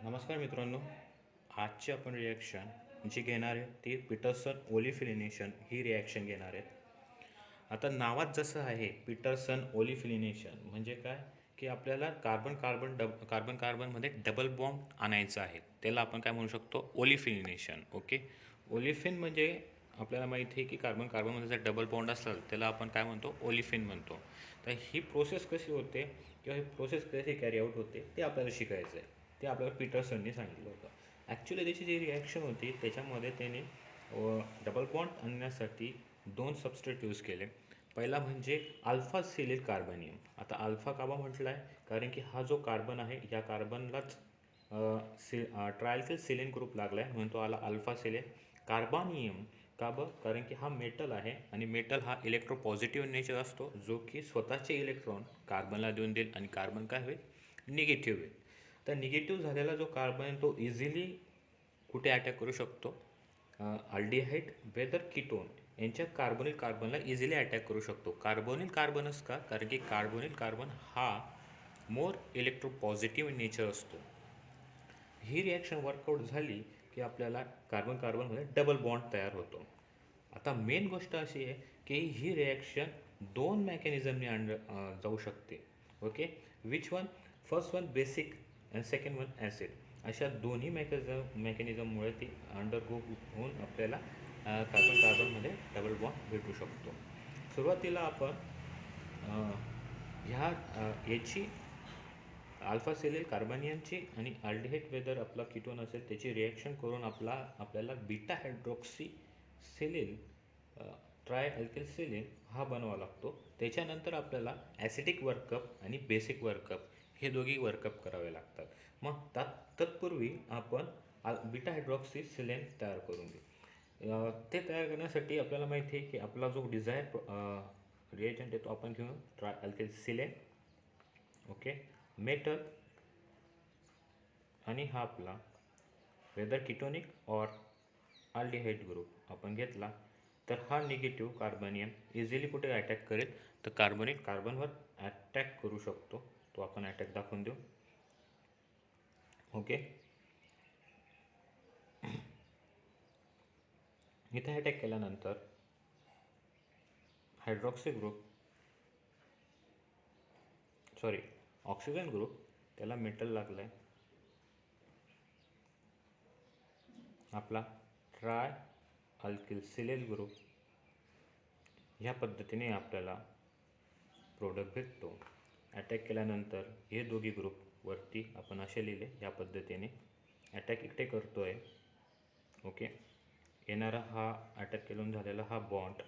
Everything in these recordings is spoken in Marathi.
नमस्कार मित्रांनो. आजची आपण रिॲक्शन जी घेणार आहे ती पीटरसन ओलिफिलिनेशन ही रिॲक्शन घेणार आहेत. आता नावात जसं आहे पीटरसन ओलिफिलिनेशन म्हणजे काय की आपल्याला कार्बन कार्बनमध्ये डबल बॉन्ड आणायचं आहे. त्याला आपण काय म्हणू शकतो? ओलिफिलिनेशन. ओके. ओलिफिन म्हणजे आपल्याला माहिती आहे की कार्बन कार्बनमध्ये जर डबल बॉन्ड असेल त्याला आपण काय म्हणतो? ओलिफिन म्हणतो. तर ही प्रोसेस कशी होते किंवा ही प्रोसेस कशी कॅरी आउट होते ते आपल्याला शिकायचं आहे. ते आपल्याला पीटरसनने सांगितलं होतं. ॲक्च्युली त्याची जी रिॲक्शन होती त्याच्यामध्ये त्याने डबल बॉन्ड आणण्यासाठी दोन सबस्ट्रेट यूज केले. पहिला म्हणजे अल्फा सिलिल कार्बनियम. आता अल्फा का म्हटलं आहे? कारण की हा जो कार्बन आहे या कार्बनलाच ट्रायल्सिल सिलिन ग्रुप लागला आहे म्हणून तो आला अल्फा सिलिन. कार्बनियम का कारण की हा मेटल आहे आणि मेटल हा इलेक्ट्रो पॉझिटिव्ह नेचर असतो जो की स्वतःचे इलेक्ट्रॉन कार्बनला देऊन देईल आणि कार्बन काय होईल? निगेटिव्ह होईल. तर निगेटिव्ह झालेला जो कार्बन आहे तो इझिली कुठे अटॅक करू शकतो? अल्डिहाइड वेदर कीटोन यांच्या कार्बोनिल कार्बनला इझिली अटॅक करू शकतो. कार्बोनिल कार्बनच का? कारण की कार्बोनिल कार्बन हा मोर इलेक्ट्रो पॉझिटिव्ह नेचर असतो. ही रिॲक्शन वर्कआउट झाली की आपल्याला कार्बन कार्बनमध्ये डबल बॉन्ड तयार होतो. आता मेन गोष्ट अशी आहे की ही रिॲक्शन दोन मेकॅनिझमने जाऊ शकते. Okay. Which one? First one basic and second one acid. अशा दोन्ही मेकॅनिझममुळे ती अंडरगो होऊन आपल्याला कार्बन कार्बनमध्ये डबल बॉन्ड भेटू शकतो. सुरुवातीला आपण याची अल्फा सेलिल कार्बनियमची आणि अल्डिहाइड वेदर आपला कीटोन असेल त्याची रिॲक्शन करून आपल्याला beta hydroxy silyl tri alkyl silane हा बनवावा लागतो. त्याच्यानंतर आपल्याला ॲसिडिक वर्कअप आणि बेसिक वर्कअप हे दोघी वर्कअप करावे लागतात. मग तत्पूर्वी आपण बीटा हायड्रॉक्सी सिलेन तयार करून घेऊ. ते तयार करण्यासाठी आपल्याला माहिती आहे की आपला जो डिझायर रिएजंट आहे तो आपण घेऊ ट्राय अल्किल सिलेन. ओके. मेटल आणि हा आपला वेदर कीटोनिक और अल्डिहाइड ग्रुप आपण घेतला तर हा निगेटिव्ह कार्बनियम इझिली कुठे अटॅक करेल? तर कार्बोनिक कार्बनवर अटॅक करू शकतो. तो आपण अटॅक दाखवून देऊ. ओके. इथे अटॅक केल्यानंतर हायड्रॉक्सी ग्रुप ऑक्सिजन ग्रुप त्याला मेटल लागलं आहे. आपला ट्राय अल्किल सिलेल ग्रुप ह्या पद्धतीने आपल्याला प्रोडक्ट भेटतो. अटॅक केल्यानंतर हे दोघी ग्रुप वरती आपण असे लिहिले या पद्धतीने अटॅक इकडे करतो आहे. ओके. येणारा हा अटॅक केलून झालेला हा बॉन्ड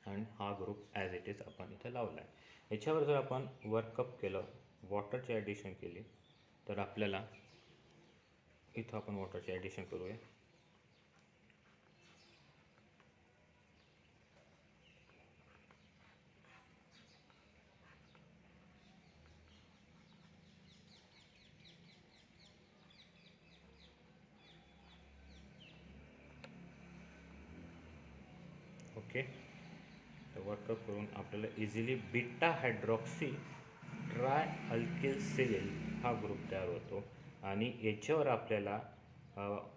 आणि हा ग्रुप ॲज इट इज आपण इथे लावला आहे. याच्यावर जर आपण वर्कअप केलं, वॉटरची ॲडिशन केली तर आपल्याला इथं आपण वॉटरची ॲडिशन करूया. ओके. तर वर्कअप करून आपल्याला easily beta hydroxy tri alkyl cell हा ग्रुप तयार होतो आणि याच्यावर आपल्याला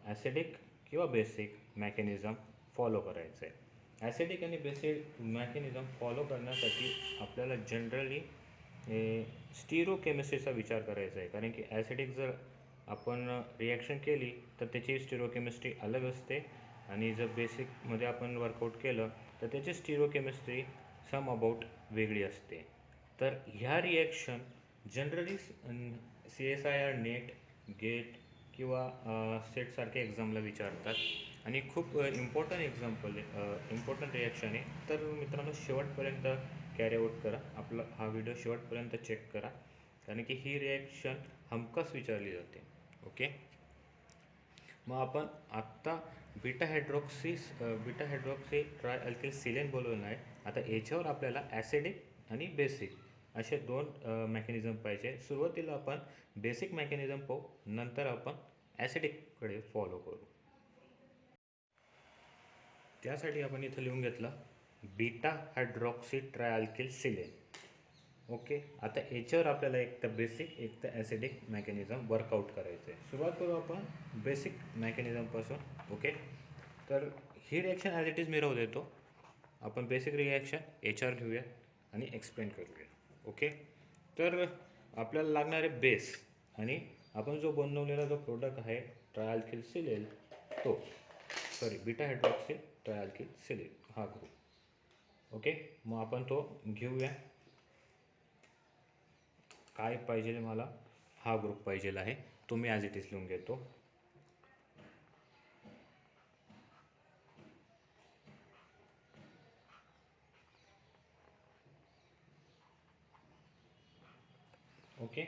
ॲसिडिक किंवा बेसिक मेकॅनिझम फॉलो करायचं आहे. ॲसिडिक आणि बेसिक मेकॅनिझम फॉलो करण्यासाठी आपल्याला जनरली स्टिरोकेमिस्ट्रीचा विचार करायचा आहे. कारण की ॲसिडिक जर आपण रिॲक्शन केली तर त्याची स्टिरोकेमिस्ट्री अलग असते आणि जर बेसिकमध्ये आपण वर्कआउट केलं तर त्याची स्टिरोकेमिस्ट्री सम अबाउट वेगळी असते. तर ह्या reaction generally CSIR NET, GATE किंवा सेटसारख्या एक्झामला विचारतात आणि खूप इम्पॉर्टंट रिॲक्शन आहे. तर मित्रांनो शेवटपर्यंत कॅरी आउट करा. आपला हा व्हिडिओ शेवटपर्यंत चेक करा कारण की ही रिॲक्शन हमखास विचारली जाते. ओके. मग आपण आत्ता बीटा हायड्रॉक्सी ट्राय अल्किल सिलेन बोलवलं आहे. आता याच्यावर आपल्याला ॲसिडिक आणि बेसिक असे दोन मेकॅनिझम पाहिजे. सुरुवातीला आपण बेसिक मेकॅनिझम पाहू, नंतर आपण ॲसिडिककडे फॉलो करू. त्यासाठी आपण इथं लिहून घेतलं बीटा हायड्रॉक्सी ट्राय अल्किल सिलेन. ओके. आता याच्यावर आपल्याला एक तर बेसिक एक तर ॲसिडिक मेकॅनिझम वर्कआउट करायचं आहे. सुरुवात करू आपण बेसिक मेकॅनिझमपासून. ओके. तर ही रिॲक्शन ॲज इट इज मी राहू देतो. आपण बेसिक रिॲक्शन याच्यावर घेऊया आणि एक्सप्लेन करूया. ओके. तर आपल्याला लागणारे बेस आणि आपण जो बनवलेला जो प्रोडक्ट आहे ट्रायल्किल सिलेल, तो सॉरी बीटा हायड्रॉक्सिल ट्रायल्किल सिलेल हा ग्रुप. ओके. मग आपण तो घेऊया. काय पाहिजे मला, हा ग्रुप पाहिजे आहे, तो मी ॲज इट इज लिहून घेतो. ओके.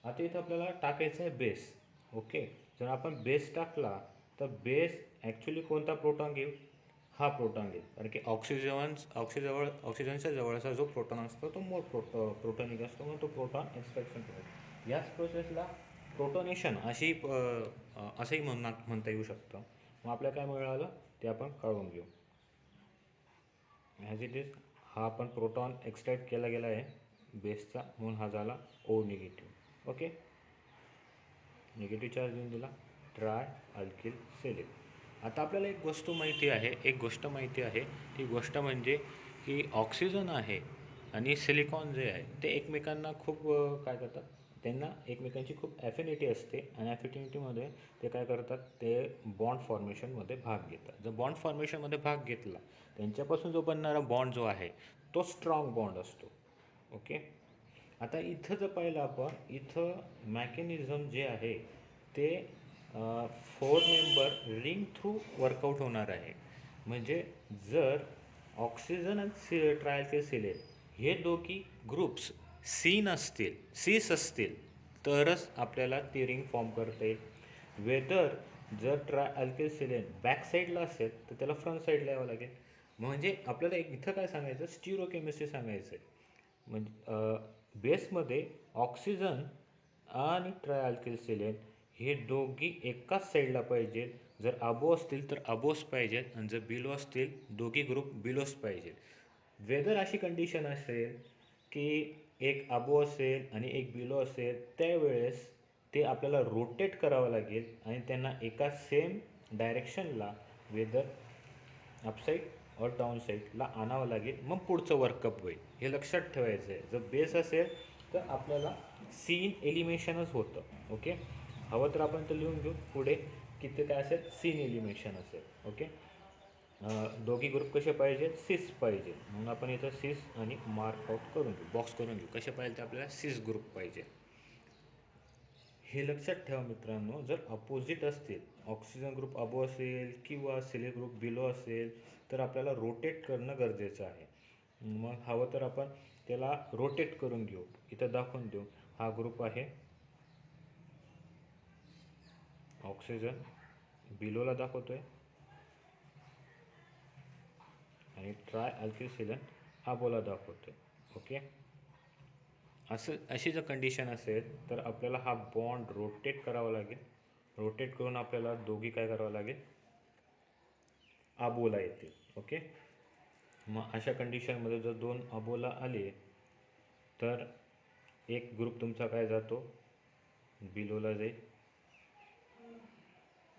आता इथं आपल्याला टाकायचं आहे बेस. ओके. जर आपण बेस टाकला तर बेस ॲक्च्युली कोणता प्रोटॉन घेऊ, हा प्रोटॉन घेऊ, कारण की ऑक्सिजनच्या जवळचा जो प्रोटॉन असतो तो मोर प्रोटॉनिक असतो, म्हणून तो प्रोटॉन एक्सट्रॅक्शन करतो. याच प्रोसेसला प्रोटोनेशन असंही म्हणता येऊ शकतं. मग आपल्याला काय मिळालं ते आपण काढून घेऊ. ॲज इट इज हा आपण प्रोटॉन एक्सट्रॅक्ट केला गेला आहे बेसचा, म्हणून हा झाला ओ निगेटिव्ह. ओके. निगेटिव्ह चार्ज देऊन दिला ट्राय अल्किल सेलेन. आता आपल्याला एक गोष्ट माहिती आहे. ती गोष्ट म्हणजे की ऑक्सिजन आहे आणि सिलिकॉन जे आहे ते एकमेकांना खूप काय करतात, त्यांना एकमेकांची खूप ॲफिनिटी असते आणि ॲफिनिटीमध्ये ते काय करतात, ते बॉन्ड फॉर्मेशनमध्ये भाग घेतात. जर बॉन्ड फॉर्मेशनमध्ये भाग घेतला त्यांच्यापासून जो बनणारा बॉन्ड जो आहे तो स्ट्रॉंग बॉन्ड असतो. ओके. आता इथं जर पाहिलं आपण, इथं मॅकॅनिझम जे आहे ते 4 मेंबर रिंग थ्रू वर्कआउट होणार आहे. म्हणजे जर ऑक्सिजन आणि ट्रायल्किल सिलेन हे दोघी ग्रुप्स सीस असतील तरच आपल्याला ती रिंग फॉर्म करता येईल. वेदर जर ट्रायल्किल सिलेन बॅक साईडला असेल तर त्याला फ्रंट साईडला यावं लागेल. म्हणजे आपल्याला एक इथं काय सांगायचं, स्टिरोकेमिस्ट्री सांगायचं आहे. म्हणजे बेसमध्ये ऑक्सिजन आणि ट्रायल्किल सिलेन हे दोघी एकाच साईडला पाहिजे. जर अबो असतील तर अबोस पाहिजेत आणि जर बिलो असतील दोघी ग्रुप बिलोस पाहिजेत. वेदर अशी कंडिशन असेल की एक अबो असेल आणि एक बिलो असेल, त्यावेळेस ते आपल्याला रोटेट करावं लागेल आणि त्यांना एका सेम डायरेक्शनला वेदर अपसाईड और डाऊन साईडला आणावं लागेल, मग पुढचं वर्कअप होईल. हे लक्षात ठेवायचं आहे. जर बेस असेल तर आपल्याला सीन एलिमिनेशनच होतं. ओके. हवं तर आपण तर लिहून घेऊ पुढे की ते काय असेल, सीन एलिमिनेशन असेल. ओके. दोघी ग्रुप कसे पाहिजे, सिस पाहिजे, म्हणून आपण इथं सिस आणि मार्क आउट करून घेऊ, बॉक्स करून घेऊ. कसे पाहिजे, तर आपल्याला सिस ग्रुप पाहिजे. हे लक्षात ठेवा मित्रांनो, जर अपोजिट असतील, ऑक्सिजन ग्रुप अबो असेल किंवा सिले ग्रुप बिलो असेल तर आपल्याला रोटेट करणं गरजेचं आहे. मग हवं तर आपण त्याला रोटेट करून घेऊ. इथं दाखवून देऊ, हा ग्रुप आहे ऑक्सिजन, बिलोला दाखवतोय आणि ट्राय अल्किल सिलेन अबोला दाखवतोय. ओके. अशी जर कंडिशन असेल तर आपल्याला हा बॉन्ड रोटेट करावा लागेल. रोटेट करून आपल्याला दोघी काय करावं लागेल, अबोला येतील. ओके. मग अशा कंडिशनमध्ये जर दोन अबोला आले तर एक ग्रुप तुमचा काय जातो, बिलोला जाईल.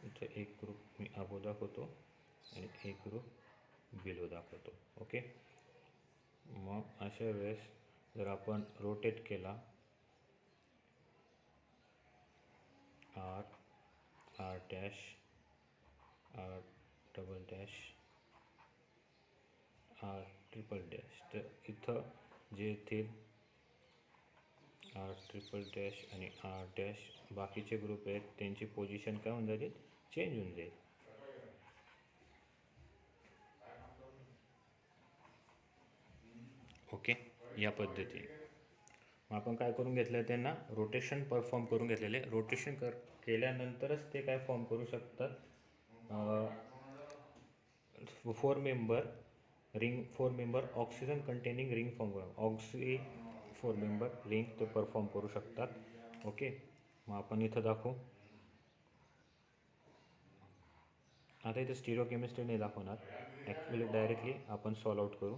इथं एक ग्रुप मी अबो दाखवतो आणि एक ग्रुप बिलो दाखवतो. ओके. मग अशा वेळेस जर आपण रोटेट केला, R, R dash, R double dash, R triple dash, तर इथं जे येतील आर ट्रिपल डॅश आणि आर डॅश बाकीचे ग्रुप आहेत त्यांची पोझिशन काय होऊन जाईल, चेंज होऊन जाईल. ओके. या पद्धतीने मग आपण काय करून घेतलं, त्यांना रोटेशन परफॉर्म करून घेतलेले. रोटेशन केल्यानंतरच ते काय फॉर्म करू शकतात, 4 member oxygen containing ring form करून 4 मेंबर रिंग ते परफॉर्म करू शकतात. ओके. मग आपण इथं दाखवू. आता इथं स्टिरिओकेमिस्ट्री नाही दाखवणार, ॲक्च्युली डायरेक्टली आपण सॉल्व आउट करू.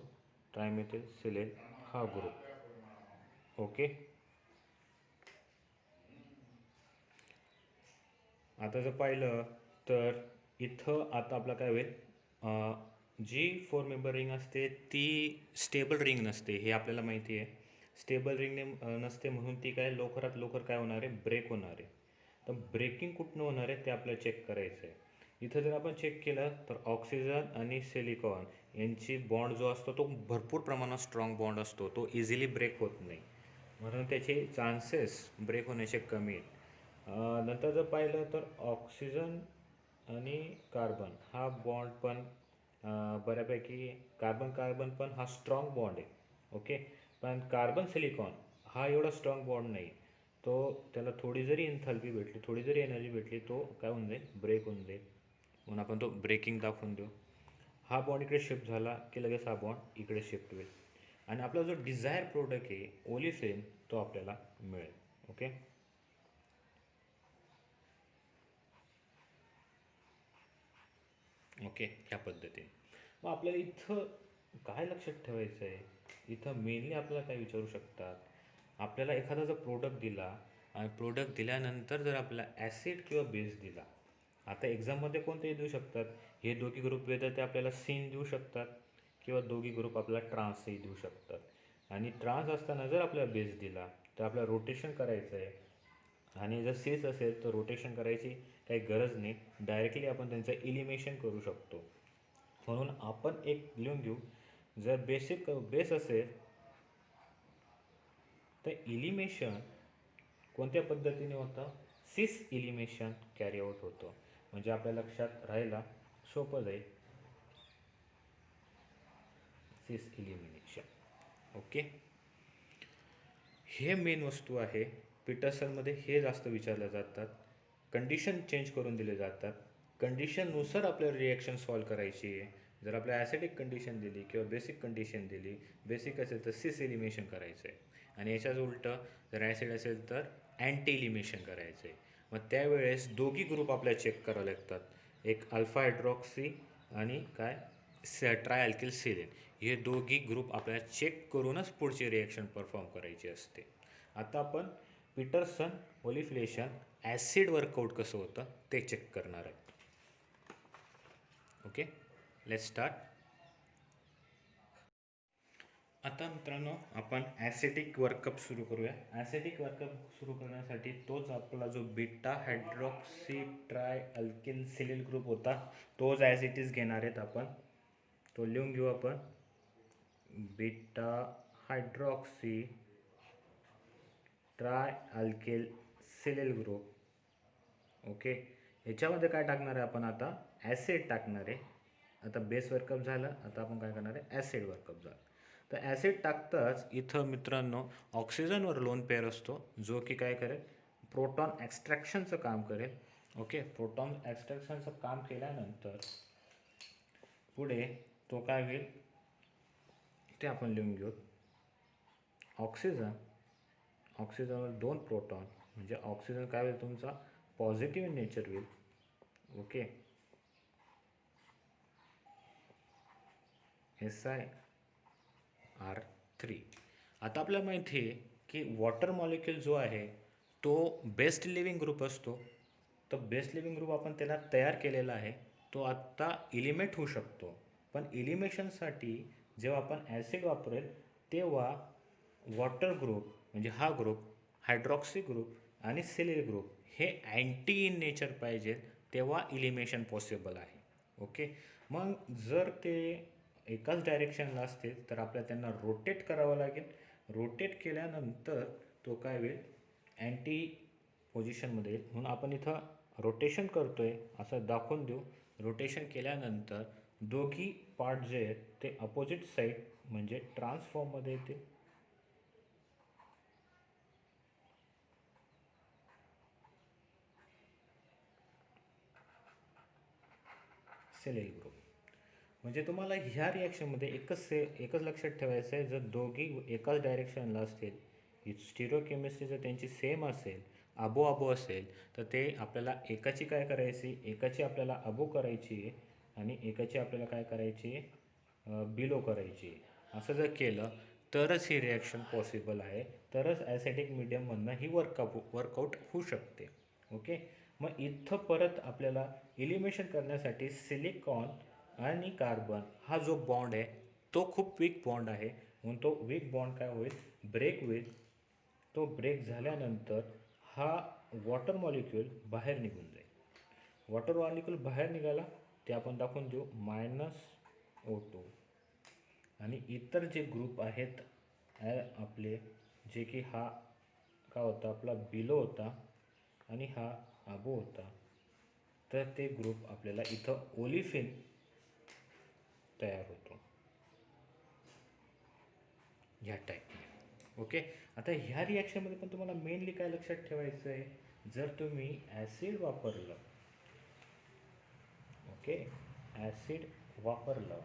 ट्रायमेथिल सिलेन हा ग्रुप. ओके. आता जर पाहिलं तर इथं आता आपलं काय होईल, जी 4 मेंबर रिंग असते ती स्टेबल रिंग नसते, हे आपल्याला माहिती आहे. स्टेबल रिंग नसते म्हणून ती काय लवकरात लवकर काय होणार आहे, ब्रेक होणार आहे. तर ब्रेकिंग कुठनं होणार आहे ते आपल्याला चेक करायचं आहे. इथं जर आपण चेक केलं तर ऑक्सिजन आणि सिलिकॉन यांची बॉन्ड जो असतो तो भरपूर प्रमाणात स्ट्रॉंग बॉन्ड असतो, तो इझिली ब्रेक होत नाही, म्हणून त्याचे चान्सेस ब्रेक होण्याचे कमी आहेत. नंतर जर पाहिलं तर ऑक्सिजन आणि कार्बन हा बॉन्ड पण बऱ्यापैकी कार्बन कार्बन पण हा स्ट्रॉंग बॉन्ड आहे. ओके. पण कार्बन सिलिकॉन हा एवढा स्ट्रॉंग बॉन्ड नाही, तो त्याला थोडी जरी एन्थॅल्पी भेटली, थोडी जरी एनर्जी भेटली, तो काय होऊन जाईल, ब्रेक होऊन जाईल. म्हणून आपण तो ब्रेकिंग दाखवून देऊ. हा बॉन्ड इकडे शिफ्ट झाला की लगेच हा बॉन्ड इकडे शिफ्ट होईल आणि आपला जो डिझायर प्रोडक्ट आहे ओलिफेन तो आपल्याला मिळेल. ओके. ओके, ह्या पद्धतीने. मग आपल्याला इथं काय लक्षात ठेवायचं आहे, इथं मेनली आपल्याला काय विचारू शकतात, आपल्याला एखादा जर प्रोडक्ट दिला आणि प्रोडक्ट दिल्यानंतर जर आपल्याला ॲसिड किंवा बेस दिला, आता एक्झाममध्ये कोणतेही देऊ शकतात, हे दोघी ग्रुप वेदर ते आपल्याला सीन देऊ शकतात किंवा दोघी ग्रुप आपल्याला ट्रान्सही देऊ शकतात. आणि ट्रान्स असताना जर आपल्याला बेस दिला तर आपल्याला रोटेशन करायचं आहे, आणि जर सीस असेल तर रोटेशन करायची काही गरज नाही, डायरेक्टली आपण त्यांचं इलिमिनेशन करू शकतो. म्हणून आपण एक लिहून घेऊ, जर बेस असेल तर इलिमिनेशन कोणत्या पद्धतीने होतं, सिस इलिमिनेशन कॅरी आउट होतं. म्हणजे आपल्या लक्षात राहायला सोपं जाईल, सिस इलिमिनेशन. ओके. हे मेन वस्तू आहे. पीटरसनमध्ये हे जास्त विचारल्या जातात. कंडिशन चेंज करून दिले जातात, कंडिशननुसार आपल्याला रिॲक्शन सॉल्व करायची आहे. जर आपल्याला ॲसिडिक कंडिशन दिली किंवा बेसिक कंडिशन दिली, बेसिक असेल तर सिस इलिमिनेशन करायचं आहे, आणि याच्याच उलटं जर ॲसिड असेल तर अँटी इलिमिनेशन करायचं आहे. मग त्यावेळेस दोघी ग्रुप आपल्याला चेक करावे लागतात, एक अल्फा हायड्रॉक्सी आणि काय ट्राय अल्किल सिलिन, हे दोघी ग्रुप आपल्याला चेक करूनच पुढची रिॲक्शन परफॉर्म करायची असते. आता आपण पीटरसन ओलिफिलेशन ॲसिड वर्कआउट कसं होतं ते चेक करणार आहे. Okay, let's start. आता मित्रांनो आपण ॲसिडिक वर्कअप सुरू करूया. ॲसिडिक वर्कअप सुरू करण्यासाठी तोच आपला जो beta hydroxy tri alkyl silyl group होता तोच ॲज इट इज घेणार आहेत आपण. तो लिहून घेऊ आपण, beta hydroxy tri alkyl silyl group. Okay. याच्यामध्ये काय टाकणार आहे आपण, आता ॲसिड टाकणार आहे. आता बेस वर्कअप झालं, आता आपण काय करणार आहे, ॲसिड वर्कअप झालं. तर ॲसिड टाकताच इथं मित्रांनो ऑक्सिजनवर लोन पेअर असतो, जो की काय करेल, प्रोटॉन एक्स्ट्रॅक्शनचं काम करेल. ओके. प्रोटॉन एक्स्ट्रॅक्शनचं काम केल्यानंतर पुढे तो काय होईल ते आपण लिहून घेऊ. ऑक्सिजनवर 2 प्रोटॉन, म्हणजे ऑक्सिजन काय होईल तुमचा पॉझिटिव्ह नेचर होईल. ओके. SiR3. आता आपल्याला माहिती आहे की वॉटर मॉलिक्यूल जो आहे तो बेस्ट लिव्हिंग ग्रुप असतो. तर बेस्ट लिव्हिंग ग्रुप आपण त्याला तयार केलेला आहे, तो आत्ता इलिमेट होऊ शकतो. पण इलिमेशनसाठी जेव्हा आपण ॲसिड वापरेल तेव्हा वॉटर ग्रुप, म्हणजे हा ग्रुप, हायड्रॉक्सी ग्रुप आणि सिलिल ग्रुप हे अँटी इन नेचर पाहिजे, तेव्हा इलिमिनेशन पॉसिबल आहे. ओके. मग जर ते एकाच डायरेक्शनला असतील तर आपल्याला त्यांना रोटेट करावं लागेल. रोटेट केल्यानंतर तो काय होईल, अँटी पोझिशनमध्ये येईल. म्हणून आपण इथं रोटेशन करतोय असं दाखवून देऊ. रोटेशन केल्यानंतर दोघी पार्ट जे आहेत ते अपोजिट साईड म्हणजे ट्रान्सफॉर्ममध्ये येते. सिलिल ग्रुप म्हणजे तुम्हाला ह्या रिॲक्शनमध्ये एकच लक्षात ठेवायचं आहे, जर दोघी एकाच डायरेक्शनला असतील, स्टिरिओकेमिस्ट्री जर त्यांची सेम असेल, अबो असेल, तर ते आपल्याला एकाची काय करायची, एकाची आपल्याला अबो करायची आहे आणि एकाची आपल्याला काय करायची आहे, बिलो करायची आहे. असं जर केलं तरच ही रिॲक्शन पॉसिबल आहे, तरच ॲसिडिक मीडियममधनं ही वर्कआउट होऊ शकते. ओके. मग इथं परत आपल्याला इलिमिनेशन करण्यासाठी सिलिकॉन आणि कार्बन हा जो बॉन्ड आहे तो खूप वीक बॉन्ड आहे, म्हणून तो वीक बॉन्ड काय होईल, ब्रेक होईल. तो ब्रेक झाल्यानंतर हा वॉटर मॉलिक्यूल बाहेर निघून जाईल. वॉटर मॉलिक्यूल बाहेर निघाला ते आपण दाखवून देऊ -O2. आणि इतर जे ग्रुप आहेत आपले, जे की हा का होता आपला बिलो होता आणि हा अबो होता, तर ते ग्रुप आपल्याला इथं ओलिफिन तयार होतो ह्या टाईपने. ओके. आता ह्या रिॲक्शनमध्ये पण तुम्हाला मेनली काय लक्षात ठेवायचं आहे, जर तुम्ही ॲसिड वापरलं, ओके, ॲसिड वापरलं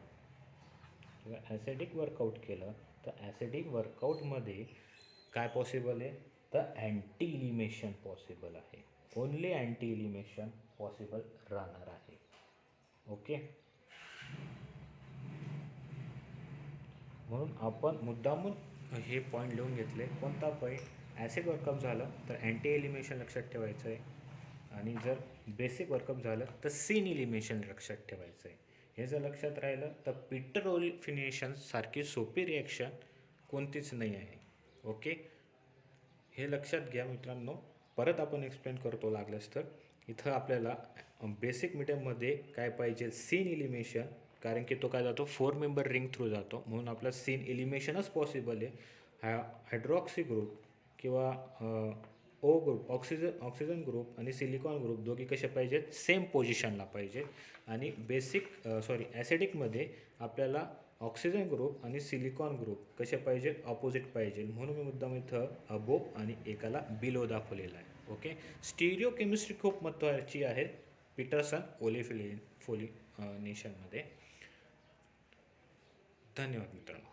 किंवा ॲसिडिक वर्कआउट केलं, तर ॲसिडिक वर्कआउटमध्ये काय पॉसिबल आहे, तर अँटी इलिमिनेशन पॉसिबल आहे. ओनली अँटी इलिमिनेशन पॉसिबल राहणार आहे. ओके. म्हणून आपण मुद्दामून हे पॉईंट लिहून घेतले. कोणता पॉईंट, ॲसिड वर्कअप झालं तर अँटी एलिमिनेशन लक्षात ठेवायचं आहे, आणि जर बेसिक वर्कअप झालं तर सीन इलिमिनेशन लक्षात ठेवायचं आहे. हे जर लक्षात राहिलं तर पीटर ओलिफिनेशन सारखी सोपी रिॲक्शन कोणतीच नाही आहे. ओके. हे लक्षात घ्या मित्रांनो. परत आपण एक्सप्लेन करतो लागल्यास तर. इथं आपल्याला बेसिक मीडियममध्ये काय पाहिजे, सीन इलिमिनेशन, कारण की तो काय जातो 4 मेंबर रिंग थ्रू जातो, म्हणून आपलं सीन इलिमिनेशनच पॉसिबल आहे. हायड्रॉक्सी ग्रुप किंवा ओ ग्रुप, ऑक्सिजन ग्रुप आणि सिलिकॉन ग्रुप दोघे कसे पाहिजेत, सेम पोझिशनला पाहिजे. आणि ॲसिडिकमध्ये आपल्याला ऑक्सिजन ग्रुप आणि सिलिकॉन ग्रुप कसे पाहिजे, ऑपोजिट पाहिजे, म्हणून मी मुद्दाम इथं अबो आणि एकाला बिलो दाखवलेला आहे. ओके. स्टिरिओ केमिस्ट्री खूप महत्त्वाची आहे पीटरसन ओलिफिनेशनमध्ये. धन्यवाद मित्रांनो.